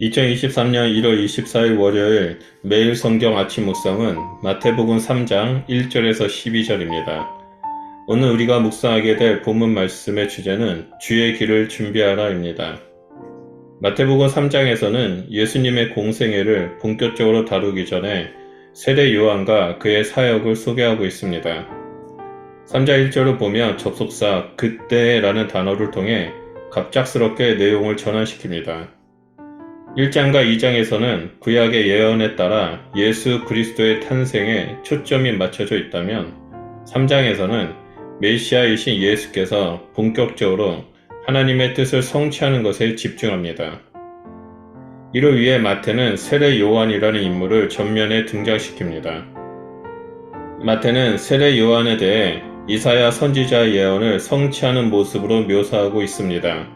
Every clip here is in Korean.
2023년 1월 24일 월요일 매일 성경 아침 묵상은 마태복음 3장 1절에서 12절입니다. 오늘 우리가 묵상하게 될 본문 말씀의 주제는 주의 길을 준비하라입니다. 마태복음 3장에서는 예수님의 공생애를 본격적으로 다루기 전에 세례 요한과 그의 사역을 소개하고 있습니다. 3장 1절을 보면 접속사 그때라는 단어를 통해 갑작스럽게 내용을 전환시킵니다. 1장과 2장에서는 구약의 예언에 따라 예수 그리스도의 탄생에 초점이 맞춰져 있다면 3장에서는 메시아이신 예수께서 본격적으로 하나님의 뜻을 성취하는 것에 집중합니다. 이를 위해 마태는 세례 요한이라는 인물을 전면에 등장시킵니다. 마태는 세례 요한에 대해 이사야 선지자의 예언을 성취하는 모습으로 묘사하고 있습니다.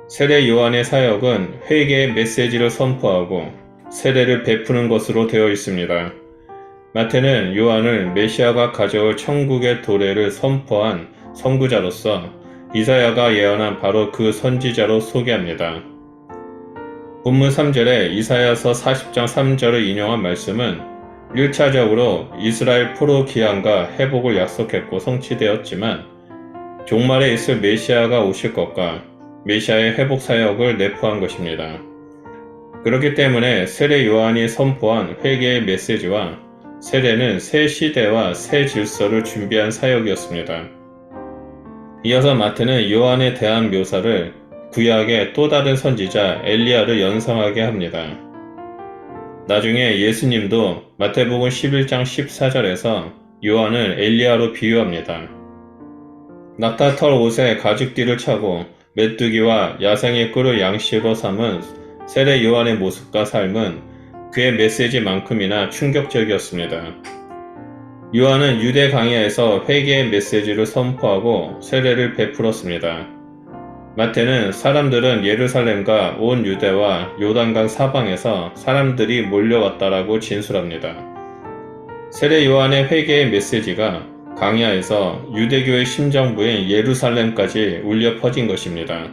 세례 요한의 사역은 회개의 메시지를 선포하고 세례를 베푸는 것으로 되어 있습니다. 마태는 요한을 메시아가 가져올 천국의 도래를 선포한 선구자로서 이사야가 예언한 바로 그 선지자로 소개합니다. 본문 3절에 이사야서 40장 3절을 인용한 말씀은 1차적으로 이스라엘 포로 기한과 회복을 약속했고 성취되었지만 종말에 있을 메시아가 오실 것과 메시아의 회복 사역을 내포한 것입니다. 그렇기 때문에 세례 요한이 선포한 회개의 메시지와 세례는 새 시대와 새 질서를 준비한 사역이었습니다. 이어서 마태는 요한에 대한 묘사를 구약의 또 다른 선지자 엘리야를 연상하게 합니다. 나중에 예수님도 마태복음 11장 14절에서 요한을 엘리야로 비유합니다. 낙타털 옷에 가죽띠를 차고 메뚜기와 야생의 꿀을 양식으로 삼은 세례 요한의 모습과 삶은 그의 메시지만큼이나 충격적이었습니다. 요한은 유대 광야에서 회개의 메시지를 선포하고 세례를 베풀었습니다. 마태는 사람들은 예루살렘과 온 유대와 요단강 사방에서 사람들이 몰려왔다라고 진술합니다. 세례 요한의 회개의 메시지가 광야에서 유대교의 심정부인 예루살렘까지 울려 퍼진 것입니다.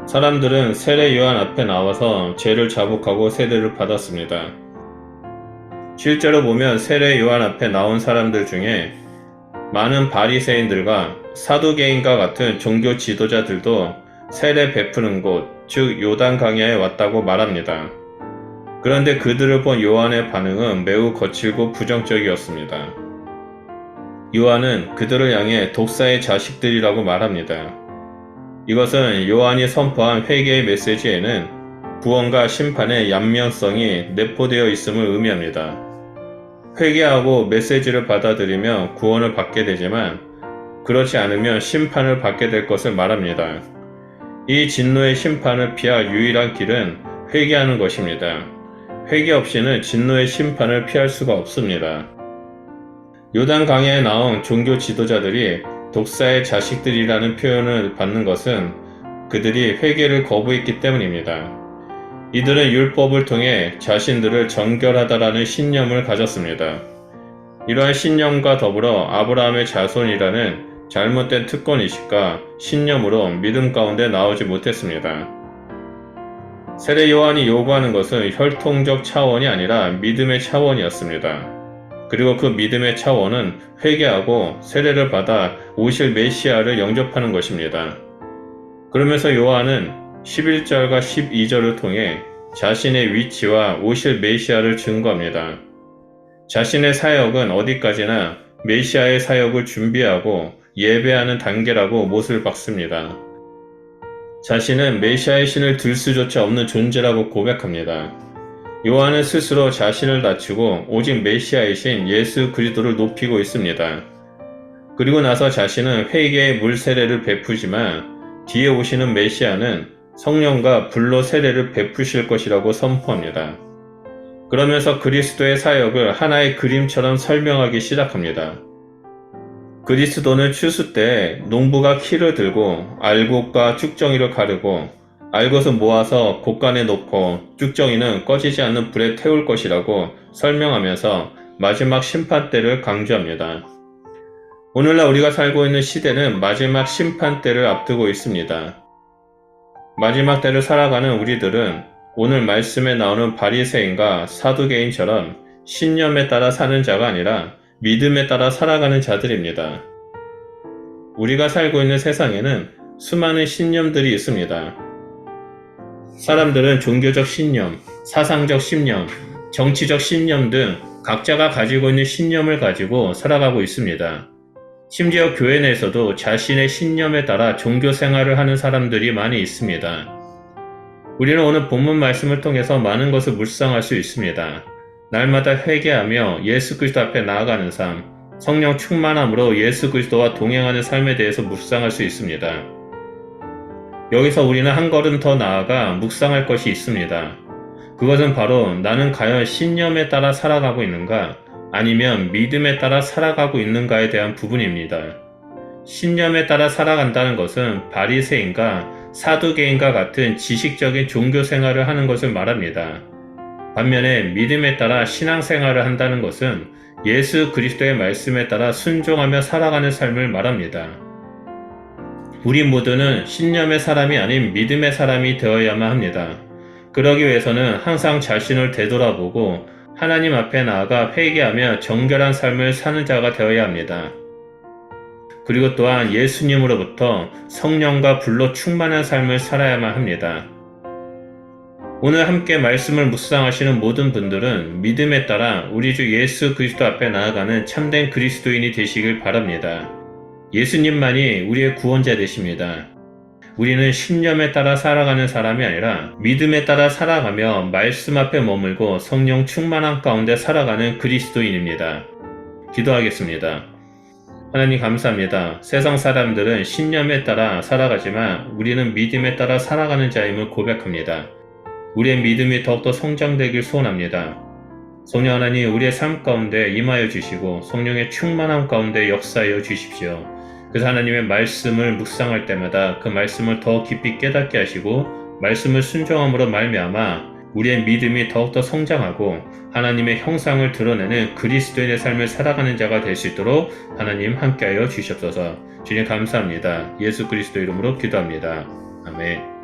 사람들은 세례 요한 앞에 나와서 죄를 자복하고 세례를 받았습니다. 실제로 보면 세례 요한 앞에 나온 사람들 중에 많은 바리새인들과 사두개인과 같은 종교 지도자들도 세례 베푸는 곳, 즉 요단 강야에 왔다고 말합니다. 그런데 그들을 본 요한의 반응은 매우 거칠고 부정적이었습니다. 요한은 그들을 향해 독사의 자식들이라고 말합니다. 이것은 요한이 선포한 회개의 메시지에는 구원과 심판의 양면성이 내포되어 있음을 의미합니다. 회개하고 메시지를 받아들이면 구원을 받게 되지만 그렇지 않으면 심판을 받게 될 것을 말합니다. 이 진노의 심판을 피할 유일한 길은 회개하는 것입니다. 회개 없이는 진노의 심판을 피할 수가 없습니다. 요단 강야에 나온 종교 지도자들이 독사의 자식들이라는 표현을 받는 것은 그들이 회개를 거부했기 때문입니다. 이들은 율법을 통해 자신들을 정결하다라는 신념을 가졌습니다. 이러한 신념과 더불어 아브라함의 자손이라는 잘못된 특권의식과 신념으로 믿음 가운데 나오지 못했습니다. 세례 요한이 요구하는 것은 혈통적 차원이 아니라 믿음의 차원이었습니다. 그리고 그 믿음의 차원은 회개하고 세례를 받아 오실 메시아를 영접하는 것입니다. 그러면서 요한은 11절과 12절을 통해 자신의 위치와 오실 메시아를 증거합니다. 자신의 사역은 어디까지나 메시아의 사역을 준비하고 예배하는 단계라고 못을 박습니다. 자신은 메시아의 신을 들 수조차 없는 존재라고 고백합니다. 요한은 스스로 자신을 낮추고 오직 메시아이신 예수 그리스도를 높이고 있습니다. 그리고 나서 자신은 회개의 물 세례를 베푸지만 뒤에 오시는 메시아는 성령과 불로 세례를 베푸실 것이라고 선포합니다. 그러면서 그리스도의 사역을 하나의 그림처럼 설명하기 시작합니다. 그리스도는 추수 때 농부가 키를 들고 알곡과 쭉정이를 가르고 알것은 모아서 곳간에 놓고 쭉정이는 꺼지지 않는 불에 태울 것이라고 설명하면서 마지막 심판 때를 강조합니다. 오늘날 우리가 살고 있는 시대는 마지막 심판 때를 앞두고 있습니다. 마지막 때를 살아가는 우리들은 오늘 말씀에 나오는 바리새인과 사두개인처럼 신념에 따라 사는 자가 아니라 믿음에 따라 살아가는 자들입니다. 우리가 살고 있는 세상에는 수많은 신념들이 있습니다. 사람들은 종교적 신념, 사상적 신념, 정치적 신념 등 각자가 가지고 있는 신념을 가지고 살아가고 있습니다. 심지어 교회 내에서도 자신의 신념에 따라 종교 생활을 하는 사람들이 많이 있습니다. 우리는 오늘 본문 말씀을 통해서 많은 것을 묵상할 수 있습니다. 날마다 회개하며 예수 그리스도 앞에 나아가는 삶, 성령 충만함으로 예수 그리스도와 동행하는 삶에 대해서 묵상할 수 있습니다. 여기서 우리는 한 걸음 더 나아가 묵상할 것이 있습니다. 그것은 바로 나는 과연 신념에 따라 살아가고 있는가 아니면 믿음에 따라 살아가고 있는가에 대한 부분입니다. 신념에 따라 살아간다는 것은 바리새인과 사두개인과 같은 지식적인 종교 생활을 하는 것을 말합니다. 반면에 믿음에 따라 신앙생활을 한다는 것은 예수 그리스도의 말씀에 따라 순종하며 살아가는 삶을 말합니다. 우리 모두는 신념의 사람이 아닌 믿음의 사람이 되어야만 합니다. 그러기 위해서는 항상 자신을 되돌아보고 하나님 앞에 나아가 회개하며 정결한 삶을 사는 자가 되어야 합니다. 그리고 또한 예수님으로부터 성령과 불로 충만한 삶을 살아야만 합니다. 오늘 함께 말씀을 묵상하시는 모든 분들은 믿음에 따라 우리 주 예수 그리스도 앞에 나아가는 참된 그리스도인이 되시길 바랍니다. 예수님만이 우리의 구원자 되십니다. 우리는 신념에 따라 살아가는 사람이 아니라 믿음에 따라 살아가며 말씀 앞에 머물고 성령 충만함 가운데 살아가는 그리스도인입니다. 기도하겠습니다. 하나님 감사합니다. 세상 사람들은 신념에 따라 살아가지만 우리는 믿음에 따라 살아가는 자임을 고백합니다. 우리의 믿음이 더욱더 성장되길 소원합니다. 성령 하나님 우리의 삶 가운데 임하여 주시고 성령의 충만함 가운데 역사하여 주십시오. 그래서 하나님의 말씀을 묵상할 때마다 그 말씀을 더 깊이 깨닫게 하시고 말씀을 순종함으로 말미암아 우리의 믿음이 더욱더 성장하고 하나님의 형상을 드러내는 그리스도인의 삶을 살아가는 자가 될 수 있도록 하나님 함께하여 주시옵소서. 주님 감사합니다. 예수 그리스도 이름으로 기도합니다. 아멘.